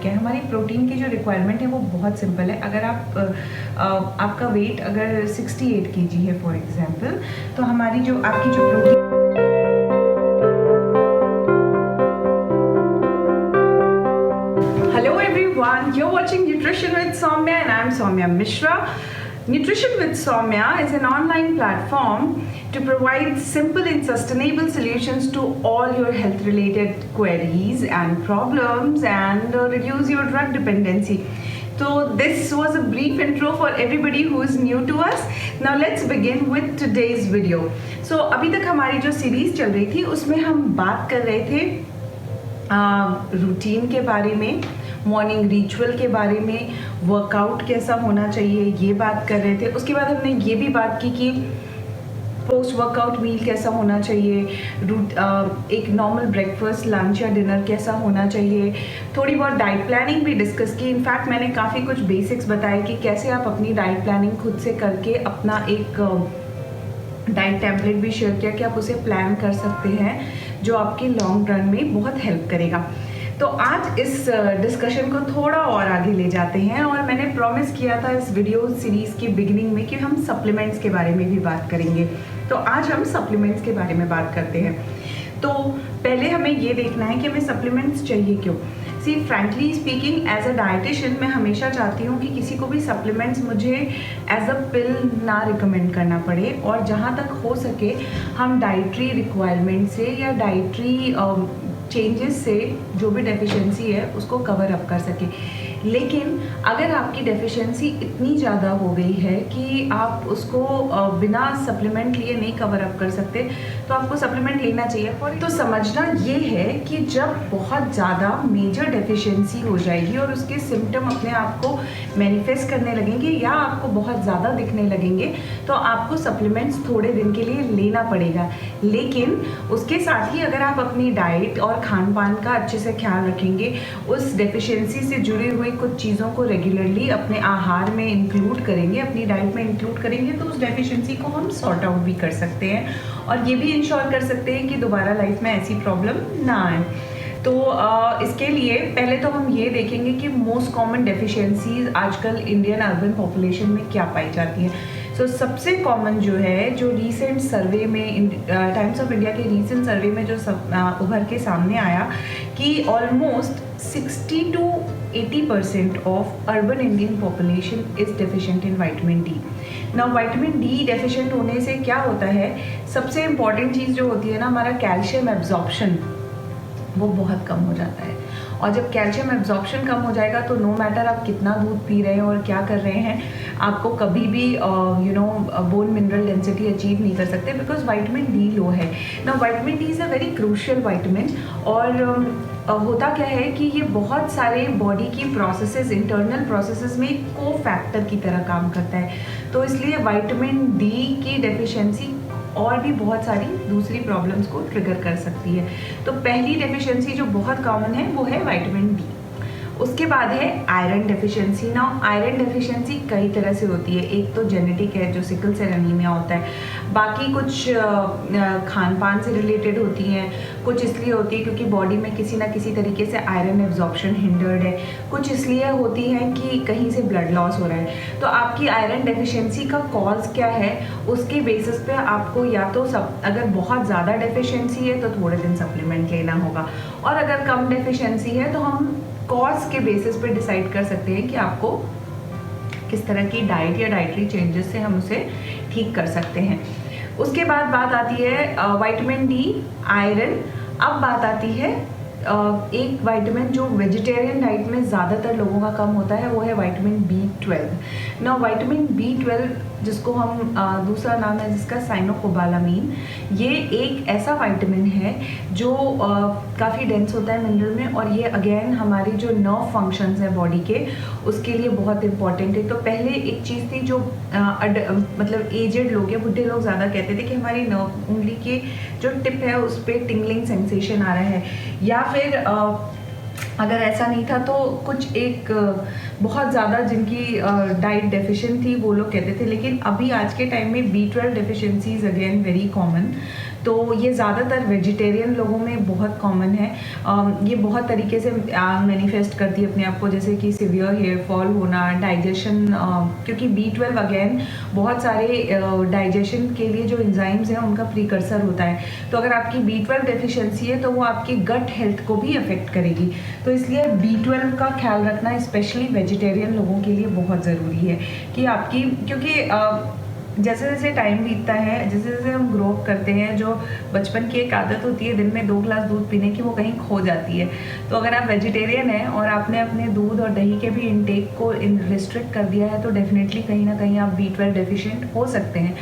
क्या है। हमारी प्रोटीन की जो रिक्वायरमेंट है वो बहुत सिंपल है। अगर आपका वेट अगर 68 kg है फॉर एग्जांपल, तो हमारी जो आपकी जो protein Hello everyone, you're watching Nutrition with Soumya and I'm Soumya Mishra. Nutrition with Soumya is an online platform to provide simple and sustainable solutions to all your health related queries and problems and reduce your drug dependency. So this was a brief intro for everybody who is new to us. Now let's begin with today's video. So अभी तक हमारी जो series चल रही थी उसमें हम बात कर रहे थे रूटीन के बारे में, मॉर्निंग रिचुअल के बारे में, वर्कआउट कैसा होना चाहिए ये बात कर रहे थे। उसके बाद हमने ये भी बात की कि पोस्ट वर्कआउट मील कैसा होना चाहिए, एक नॉर्मल ब्रेकफास्ट, लंच या डिनर कैसा होना चाहिए। थोड़ी बहुत डाइट प्लानिंग भी डिस्कस की। इनफैक्ट मैंने काफ़ी कुछ बेसिक्स बताए कि कैसे आप अपनी डाइट प्लानिंग खुद से करके अपना एक डाइट टेम्पलेट भी शेयर किया कि आप उसे प्लान कर सकते हैं, जो आपकी लॉन्ग रन में बहुत हेल्प करेगा। तो आज इस डिस्कशन को थोड़ा और आगे ले जाते हैं और मैंने प्रॉमिस किया था इस वीडियो सीरीज़ की बिगिनिंग में कि हम सप्लीमेंट्स के बारे में भी बात करेंगे। तो आज हम सप्लीमेंट्स के बारे में बात करते हैं। तो पहले हमें ये देखना है कि हमें सप्लीमेंट्स चाहिए क्यों। See frankly speaking, as a dietitian मैं हमेशा चाहती हूँ कि किसी को भी सप्लीमेंट्स मुझे एज अ पिल ना रिकमेंड करना पड़े, और जहाँ तक हो सके हम डाइट्री रिक्वायरमेंट से या डाइट्री चेंजेस से जो भी डेफिशिएंसी है उसको कवर अप कर सके। लेकिन अगर आपकी डेफिशिएंसी इतनी ज़्यादा हो गई है कि आप उसको बिना सप्लीमेंट लिए नहीं कवर अप कर सकते, तो आपको सप्लीमेंट लेना चाहिए। तो समझना ये है कि जब बहुत ज़्यादा मेजर डेफिशिएंसी हो जाएगी और उसके सिम्टम अपने आप को मैनिफेस्ट करने लगेंगे या आपको बहुत ज़्यादा दिखने लगेंगे, तो आपको सप्लीमेंट्स थोड़े दिन के लिए लेना पड़ेगा। लेकिन उसके साथ ही अगर आप अपनी डाइट और खान पान का अच्छे से ख्याल रखेंगे, उस डेफिशिएंसी से जुड़ी हुई कुछ चीज़ों को रेगुलरली अपने आहार में इंक्लूड करेंगे, अपनी डाइट में इंक्लूड करेंगे, तो उस डेफिशिएंसी को हम सॉर्ट आउट भी कर सकते हैं और ये भी इंश्योर कर सकते हैं कि दोबारा लाइफ में ऐसी प्रॉब्लम ना आए। तो इसके लिए पहले तो हम ये देखेंगे कि मोस्ट कॉमन डेफिशिएंसीज आजकल इंडियन अर्बन पॉपुलेशन में क्या पाई जाती हैं। सो सबसे कॉमन जो है, जो रीसेंट सर्वे में टाइम्स ऑफ इंडिया के रीसेंट सर्वे में जो उभर के सामने आया कि almost 60 to 80% of urban Indian population is deficient in vitamin D. ना विटामिन डी डेफिशिएंट होने से क्या होता है, सबसे इम्पॉर्टेंट चीज़ जो होती है ना, हमारा कैल्शियम एब्जॉर्प्शन वो बहुत कम हो जाता है। और जब कैल्शियम एब्जॉर्प्शन कम हो जाएगा तो नो मैटर आप कितना दूध पी रहे हैं और क्या कर रहे हैं, आपको कभी भी बोन मिनरल डेंसिटी अचीव नहीं कर सकते, बिकॉज विटामिन डी लो है ना। Vitamin D is a very crucial vitamin, और होता क्या है कि ये बहुत सारे बॉडी की प्रोसेसेस, इंटरनल प्रोसेसेस में को फैक्टर की तरह काम करता है। तो इसलिए विटामिन डी की डेफिशिएंसी और भी बहुत सारी दूसरी प्रॉब्लम्स को ट्रिगर कर सकती है। तो पहली डेफिशिएंसी जो बहुत कॉमन है वो है विटामिन डी। उसके बाद है आयरन डेफिशिएंसी। ना आयरन डेफिशिएंसी कई तरह से होती है। एक तो जेनेटिक है, जो सिकल सेल एनीमिया होता है, बाकी कुछ खान पान से रिलेटेड होती हैं, कुछ इसलिए होती है क्योंकि बॉडी में किसी ना किसी तरीके से आयरन एब्जॉर्प्शन हिंडर्ड है, कुछ इसलिए होती है कि कहीं से ब्लड लॉस हो रहा है। तो आपकी आयरन डेफिशिएंसी का कॉज क्या है, उसके बेसिस पे आपको या तो अगर बहुत ज़्यादा डेफिशिएंसी है तो थोड़े दिन सप्लीमेंट लेना होगा, और अगर कम डेफिशिएंसी है तो हम कॉज के बेसिस पे डिसाइड कर सकते हैं कि आपको किस तरह की डाइट या डाइटरी चेंजेस से हम उसे ठीक कर सकते हैं। उसके बाद बात आती है विटामिन डी, आयरन। अब बात आती है एक विटामिन जो वेजिटेरियन डाइट में ज़्यादातर लोगों का कम होता है, वो है विटामिन B12। ना विटामिन B12 जिसको हम दूसरा नाम है जिसका साइनोकोबालामीन, ये एक ऐसा विटामिन है जो काफ़ी डेंस होता है मिनरल में, और ये अगेन हमारी जो नर्व फंक्शंस है बॉडी के उसके लिए बहुत इंपॉर्टेंट है। तो पहले एक चीज़ थी जो मतलब एजेड लोग या बुढ़े लोग ज़्यादा कहते थे कि हमारी नर्व उंगली की जो टिप है उस पर टिंगलिंग सेंसेशन आ रहा है, या फिर अगर ऐसा नहीं था तो कुछ एक बहुत ज़्यादा जिनकी डाइट डेफिशिएंट थी वो लोग कहते थे। लेकिन अभी आज के टाइम में B12 deficiency is again very common. तो ये ज़्यादातर वेजिटेरियन लोगों में बहुत कॉमन है। ये बहुत तरीके से मैनिफेस्ट करती है अपने आप को, जैसे कि सीवियर हेयर फॉल होना, डाइजेशन, क्योंकि B12 अगेन बहुत सारे डाइजेशन के लिए जो एंजाइम्स हैं उनका प्रीकर्सर होता है। तो अगर आपकी B12 डेफिशिएंसी है तो वो आपकी गट हेल्थ को भी अफेक्ट करेगी। तो इसलिए B12 का ख्याल रखना स्पेशली वेजिटेरियन लोगों के लिए बहुत ज़रूरी है कि आपकी, क्योंकि जैसे जैसे टाइम बीतता है, जैसे जैसे हम ग्रो अप करते हैं, जो बचपन की एक आदत होती है दिन में 2 ग्लास दूध पीने की, वो कहीं खो जाती है। तो अगर आप वेजिटेरियन हैं और आपने अपने दूध और दही के भी इनटेक को रिस्ट्रिक्ट कर दिया है तो डेफिनेटली कहीं ना कहीं आप B12 डेफिशिएंट हो सकते हैं।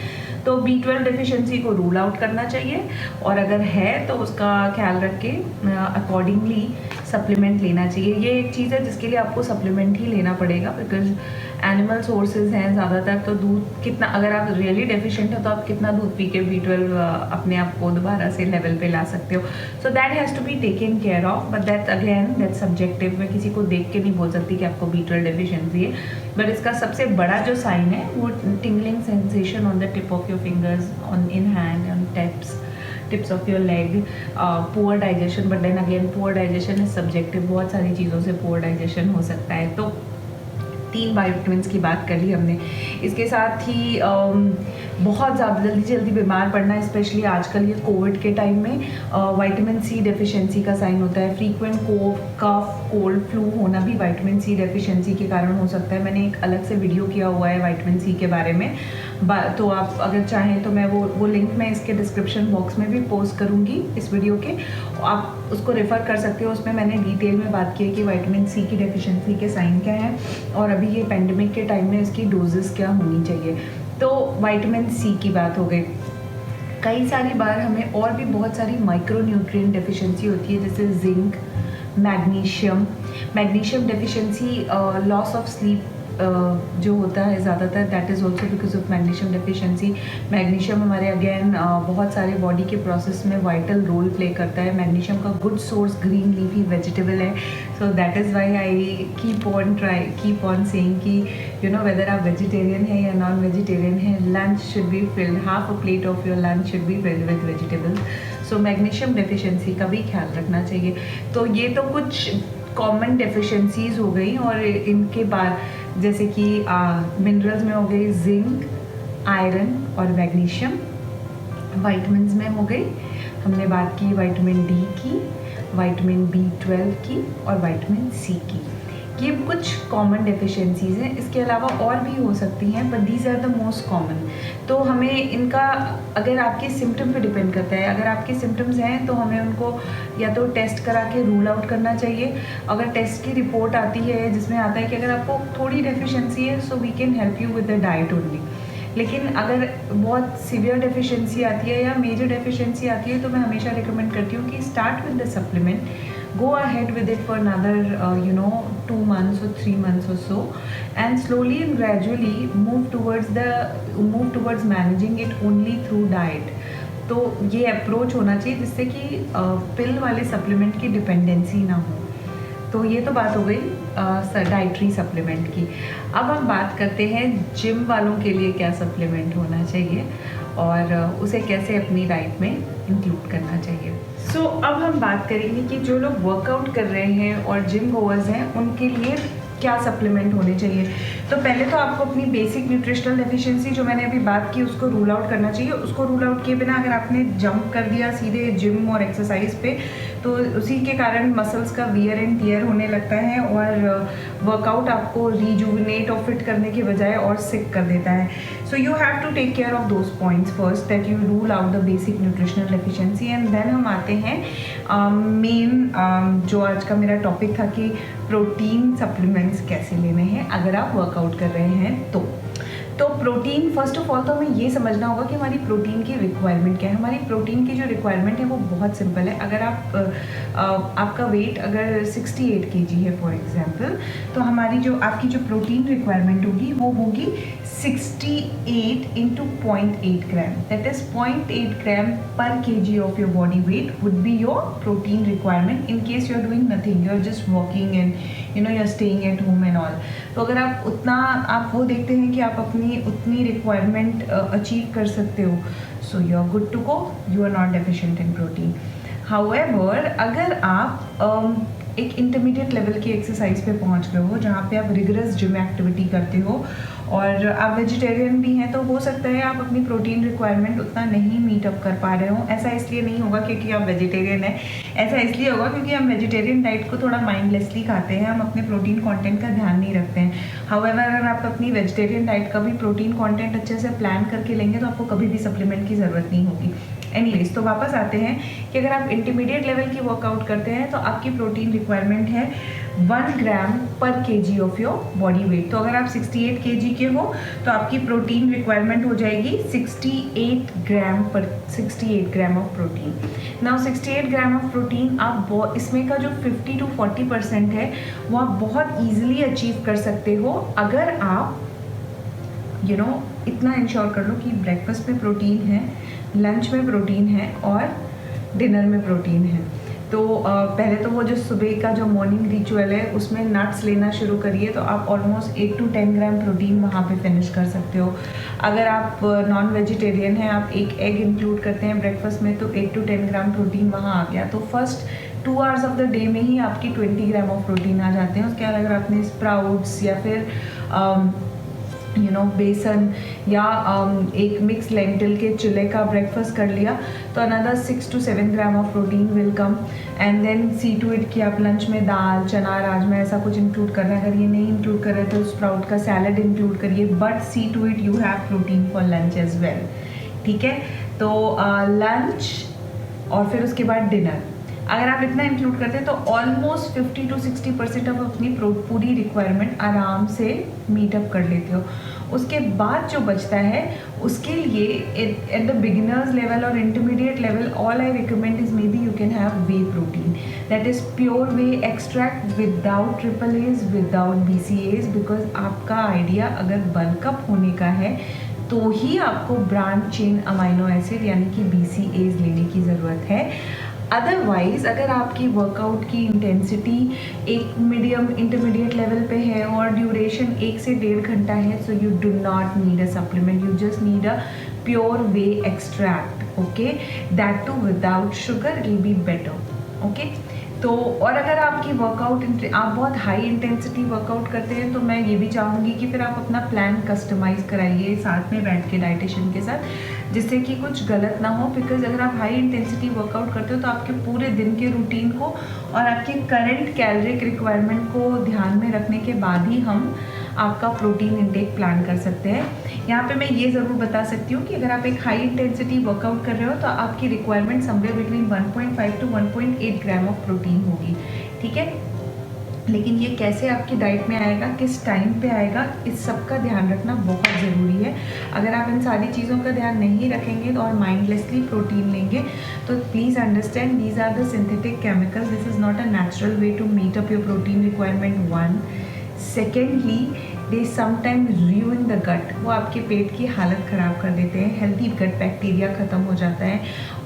तो B12 डेफिशिएंसी को रूल आउट करना चाहिए, और अगर है तो उसका ख्याल रख के अकॉर्डिंगली सप्लीमेंट लेना चाहिए। ये एक चीज़ है जिसके लिए आपको सप्लीमेंट ही लेना पड़ेगा, बिकॉज एनिमल सोर्सेज हैं ज़्यादातर। तो दूध कितना, अगर आप रियली डेफिशिएंट हो तो आप कितना दूध पी के B12 अपने आप को दोबारा से लेवल पे ला सकते हो। So that has to be taken care of, but that again that subjective. मैं किसी को देख के नहीं बोल सकती कि आपको B12 डेफिशिएंसी है, बट इसका सबसे बड़ा जो साइन है वो tingling sensation on the tip of your fingers, on in hand, on tips of your leg, poor digestion. But then again poor digestion is subjective, बहुत सारी चीज़ों से पुअर डाइजेशन हो सकता है। तो 3 वाइटमिन्स की बात कर ली हमने। इसके साथ ही बहुत ज़्यादा जल्दी बीमार पड़ना, स्पेशली आजकल ये कोविड के टाइम में विटामिन C डेफिशिएंसी का साइन होता है। फ्रीक्वेंट कफ, कोल्ड, फ्लू होना भी विटामिन C डेफिशिएंसी के कारण हो सकता है। मैंने एक अलग से वीडियो किया हुआ है विटामिन C के बारे में, तो आप अगर चाहें तो मैं वो लिंक मैं इसके डिस्क्रिप्शन बॉक्स में भी पोस्ट करूँगी इस वीडियो के, आप उसको रेफ़र कर सकते हो। उसमें मैंने डिटेल में बात की है कि विटामिन C की डेफिशिएंसी के साइन क्या हैं, और अभी ये पेंडेमिक के टाइम में इसकी डोजेस क्या होनी चाहिए। तो विटामिन C की बात हो गई। कई सारी बार हमें और भी बहुत सारी माइक्रो न्यूट्रिएंट डेफिशिएंसी होती है, जैसे zinc, magnesium deficiency, loss of sleep जो होता है ज़्यादातर, that is also because of magnesium deficiency. Magnesium हमारे अगेन बहुत सारे बॉडी के प्रोसेस में वाइटल रोल प्ले करता है। मैग्नीशियम का good source green leafy vegetable है। So that is why I keep on saying कि यू नो वेदर आप वेजिटेरियन है या नॉन वेजिटेरियन है, lunch should be filled, half a plate of your lunch should be filled with vegetables. So magnesium deficiency का भी ख्याल रखना चाहिए। तो ये तो कुछ कॉमन डेफिशिएंसीज हो गई, और इनके बाद जैसे कि मिनरल्स में हो गई जिंक, आयरन और मैग्नीशियम। विटामिन्स में हो गई, हमने बात की विटामिन D की, विटामिन B12 की और विटामिन C की। ये कुछ कॉमन डेफिशिएंसीज हैं। इसके अलावा और भी हो सकती हैं, but these are the most common. तो हमें इनका, अगर आपके सिम्टम पे डिपेंड करता है, अगर आपके सिम्टम्स हैं तो हमें उनको या तो टेस्ट करा के रूल आउट करना चाहिए। अगर टेस्ट की रिपोर्ट आती है जिसमें आता है कि अगर आपको थोड़ी डेफिशिएंसी है, so we can help you with the diet only. लेकिन अगर बहुत सीवियर डेफिशिएंसी आती है या मेजर डेफिशिएंसी आती है तो मैं हमेशा रिकमेंड करती हूँ कि start with the supplement, go ahead with it for another 2 months or 3 months or so, and slowly and gradually move towards managing it only through diet. तो ये अप्रोच होना चाहिए जिससे कि पिल वाले सप्लीमेंट की डिपेंडेंसी ना हो। तो ये तो बात हो गई डाइटरी सप्लीमेंट की। अब हम बात करते हैं जिम वालों के लिए क्या सप्लीमेंट होना चाहिए और उसे कैसे अपनी डाइट में इंक्लूड करना चाहिए। सो अब हम बात करेंगे कि जो लोग वर्कआउट कर रहे हैं और जिम गोअर्स हैं उनके लिए क्या सप्लीमेंट होने चाहिए। तो पहले तो आपको अपनी बेसिक न्यूट्रिशनल डेफिशिएंसी जो मैंने अभी बात की उसको रूल आउट करना चाहिए। उसको रूल आउट किए बिना अगर आपने जंप कर दिया सीधे जिम और एक्सरसाइज पे तो उसी के कारण मसल्स का वियर एंड टियर होने लगता है और वर्कआउट आपको रिजुविनेट और फिट करने के बजाय और सिक कर देता है। So you have to take care of those points first, that you rule out the basic nutritional deficiency and then हम आते हैं मेन जो आज का मेरा टॉपिक था कि प्रोटीन सप्लीमेंट्स कैसे लेने हैं अगर आप वर्कआउट कर रहे हैं। तो प्रोटीन फर्स्ट ऑफ ऑल तो हमें ये समझना होगा कि हमारी प्रोटीन की रिक्वायरमेंट क्या है। हमारी प्रोटीन की जो रिक्वायरमेंट है वो बहुत सिंपल है। अगर आपका वेट अगर 68 kg है फॉर एग्जांपल, तो हमारी जो आपकी जो प्रोटीन रिक्वायरमेंट होगी वो होगी 68 into 0.8 gram, that is 0.8 gram per kg of your body weight would be your protein requirement in case you are doing nothing, you are just walking and you are staying at home and all. तो अगर आप उतना आप वो देखते हैं कि आप अपनी उतनी रिक्वायरमेंट अचीव कर सकते हो, so you are good to go, you are not deficient in protein. However अगर आप एक इंटरमीडिएट लेवल की एक्सरसाइज पे पहुंच गए हो जहाँ पे आप रिगरस जिम एक्टिविटी करते हो और आप वेजिटेरियन भी हैं, तो हो सकता है आप अपनी प्रोटीन रिक्वायरमेंट उतना नहीं मीट अप कर पा रहे हो। ऐसा इसलिए नहीं होगा क्योंकि आप वेजिटेरियन हैं, ऐसा इसलिए होगा क्योंकि हम वेजिटेरियन डाइट को थोड़ा माइंडलेसली खाते हैं, हम अपने प्रोटीन कंटेंट का ध्यान नहीं रखते हैं। हाउएवर अगर आप अपनी वेजिटेरियन डाइट का भी प्रोटीन कंटेंट अच्छे से प्लान करके लेंगे तो आपको कभी भी सप्लीमेंट की ज़रूरत नहीं होगी। एनीवेज, तो वापस आते हैं कि अगर आप इंटरमीडिएट लेवल की वर्कआउट करते हैं तो आपकी प्रोटीन रिक्वायरमेंट है 1 ग्राम पर KG of your body weight. तो अगर आप 68 केजी के हो तो आपकी प्रोटीन रिक्वायरमेंट हो जाएगी 68 ग्राम of protein. Now 68 gram of protein आप इसमें का जो 50 to 40% है वो आप बहुत ईजिली अचीव कर सकते हो अगर आप इतना इंश्योर कर लो कि ब्रेकफास्ट में प्रोटीन है, लंच में प्रोटीन है और डिनर में प्रोटीन है। तो पहले तो वो जो सुबह का जो मॉर्निंग रिचुअल है उसमें नट्स लेना शुरू करिए, तो आप ऑलमोस्ट 8 to 10 ग्राम प्रोटीन वहाँ पे फिनिश कर सकते हो। अगर आप नॉन वेजिटेरियन हैं, आप एक एग इंक्लूड करते हैं ब्रेकफास्ट में, तो 8 to 10 ग्राम प्रोटीन वहाँ आ गया। तो first 2 hours of the day में ही आपकी 20 ग्राम ऑफ प्रोटीन आ जाते हैं। उसके अलावा अगर आपने स्प्राउट्स या फिर बेसन या एक मिक्स लेंटिल के चिले का ब्रेकफास्ट कर लिया तो another 6 to 7 gram of protein will come. And then see to it कि आप लंच में दाल, चना, राजमा ऐसा कुछ इंक्लूड कर रहे हैं। अगर ये नहीं इंक्लूड कर रहे तो स्प्राउट का सैलड इंक्लूड करिए, but see to it you have protein for lunch as well. ठीक है, तो लंच और फिर उसके बाद डिनर अगर आप इतना इंक्लूड करते हैं तो ऑलमोस्ट 50 to 60% आप अपनी पूरी रिक्वायरमेंट आराम से मीटअप कर लेते हो। उसके बाद जो बचता है उसके लिए एट द बिगिनर्स लेवल और intermediate level all I recommend is maybe you can have whey protein, that is pure whey extract without triple edge, without BCAAs, because आपका आइडिया अगर बल्कअप होने का है तो ही आपको ब्रांच चेन अमाइनो एसिड यानी कि BCAAs लेने की ज़रूरत है। अदरवाइज़ अगर आपकी वर्कआउट की इंटेंसिटी एक मीडियम इंटरमीडिएट लेवल पे है और ड्यूरेशन 1 से 1.5 घंटा है, so you do not need a supplement, you just need a pure whey extract, okay, that too without sugar, it will be better. Okay, तो और अगर आपकी वर्कआउट आप बहुत हाई इंटेंसिटी वर्कआउट करते हैं तो मैं ये भी चाहूँगी कि फिर आप अपना प्लान कस्टमाइज़ कराइए साथ में बैठ के डाइटिशियन के साथ, जिससे कि कुछ गलत ना हो। बिकॉज अगर आप हाई इंटेंसिटी वर्कआउट करते हो तो आपके पूरे दिन के रूटीन को और आपके करंट कैलोरिक रिक्वायरमेंट को ध्यान में रखने के बाद ही हम आपका प्रोटीन इंटेक प्लान कर सकते हैं। यहाँ पे मैं ये ज़रूर बता सकती हूँ कि अगर आप एक हाई इंटेंसिटी वर्कआउट कर रहे हो तो आपकी requirement somewhere between 1.5 to 1.8 gram of protein होगी। ठीक है, लेकिन ये कैसे आपकी डाइट में आएगा, किस टाइम पे आएगा, इस सब का ध्यान रखना बहुत ज़रूरी है। अगर आप इन सारी चीज़ों का ध्यान नहीं रखेंगे और माइंडलेसली प्रोटीन लेंगे तो please understand these are the synthetic chemicals, this is not a natural way to meet up your protein requirement. 1 secondly they sometime ruin the gut, वो आपके पेट की हालत ख़राब कर देते हैं, हेल्दी गट बैक्टीरिया ख़त्म हो जाता है,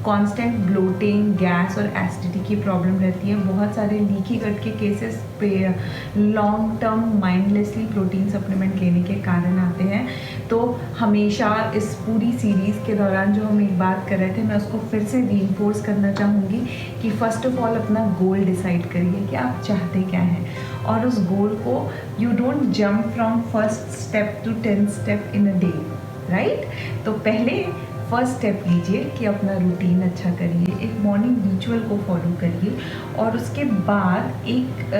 कांस्टेंट ब्लोटिंग, गैस और एसिडिटी की प्रॉब्लम रहती है, बहुत सारे लीकी गट के केसेस पे long term mindlessly protein supplement लेने के कारण आते हैं। तो हमेशा इस पूरी सीरीज़ के दौरान जो हम एक बात कर रहे थे, मैं उसको फिर से रीइंफोर्स करना चाहूँगी कि फ़र्स्ट ऑफ ऑल अपना गोल डिसाइड करिए कि आप चाहते क्या हैं, और उस गोल को you don't jump from first step to 10th step in a day, right. तो पहले फर्स्ट स्टेप लीजिए कि अपना रूटीन अच्छा करिए, एक मॉर्निंग रिचुअल को फॉलो करिए और उसके बाद एक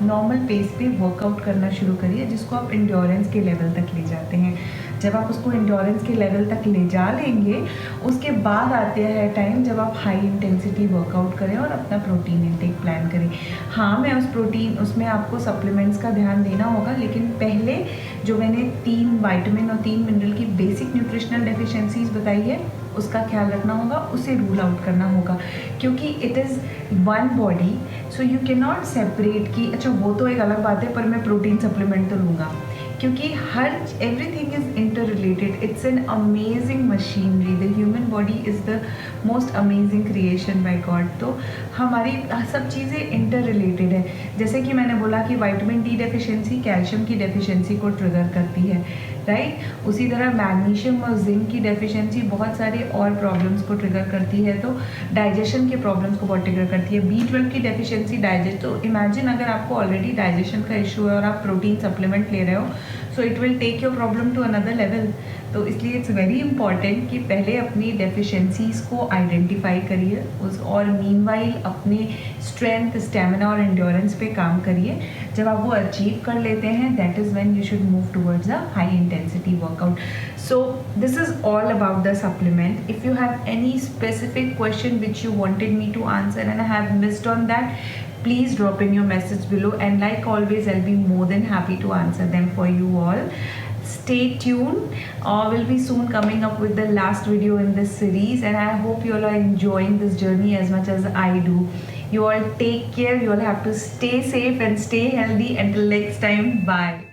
नॉर्मल पेस पे वर्कआउट करना शुरू करिए जिसको आप एंड्योरेंस के लेवल तक ले जाते हैं। जब आप उसको एंड्योरेंस के लेवल तक ले जा लेंगे उसके बाद आते हैं टाइम जब आप हाई इंटेंसिटी वर्कआउट करें और अपना प्रोटीन इंटेक प्लान करें। हाँ, मैं उसमें आपको सप्लीमेंट्स का ध्यान देना होगा, लेकिन पहले जो मैंने 3 विटामिन और 3 मिनरल की बेसिक न्यूट्रिशनल डेफिशिएंसीज बताई है उसका ख्याल रखना होगा, उसे रूल आउट करना होगा, क्योंकि it is one body, so you can not separate कि अच्छा वो तो एक अलग बात है पर मैं प्रोटीन सप्लीमेंट तो लूँगा। क्योंकि her everything is inter related. It's an amazing machinery. The human body is the most amazing creation bye God. तो हमारी सब चीज़ें इंटर रिलेटेड है. जैसे कि मैंने बोला कि विटामिन डी डेफिशिएंसी कैल्शियम की डेफिशिएंसी को ट्रिगर करती है, राइट. उसी तरह मैग्नीशियम और जिंक की डेफिशिएंसी बहुत सारे और प्रॉब्लम्स को ट्रिगर करती है, तो डाइजेशन के प्रॉब्लम्स को बहुत ट्रिगर करती है. B12 की डेफिशिएंसी डाइजेस्ट. तो इमेजिन अगर आपको ऑलरेडी डाइजेशन का इशू है और आप प्रोटीन सप्लीमेंट ले रहे हो, so it will take your problem to another level. तो इसलिए इट्स वेरी इंपॉर्टेंट कि पहले अपनी डेफिशिएंसीज़ को आइडेंटिफाई करिए और मीनवाइल अपने स्ट्रेंथ, स्टेमिना और एंड्योरेंस पे काम करिए. जब आप वो अचीव कर लेते हैं, that is when you should move towards a high intensity workout. So this is all about the supplement. If you have any specific question which you wanted me to answer and I have missed on that, please drop in your message below, and like always I'll be more than happy to answer them for you all. Stay tuned. We'll be soon coming up with the last video in this series, and I hope you all are enjoying this journey as much as I do. You all take care. You all have to stay safe and stay healthy. Until next time, bye.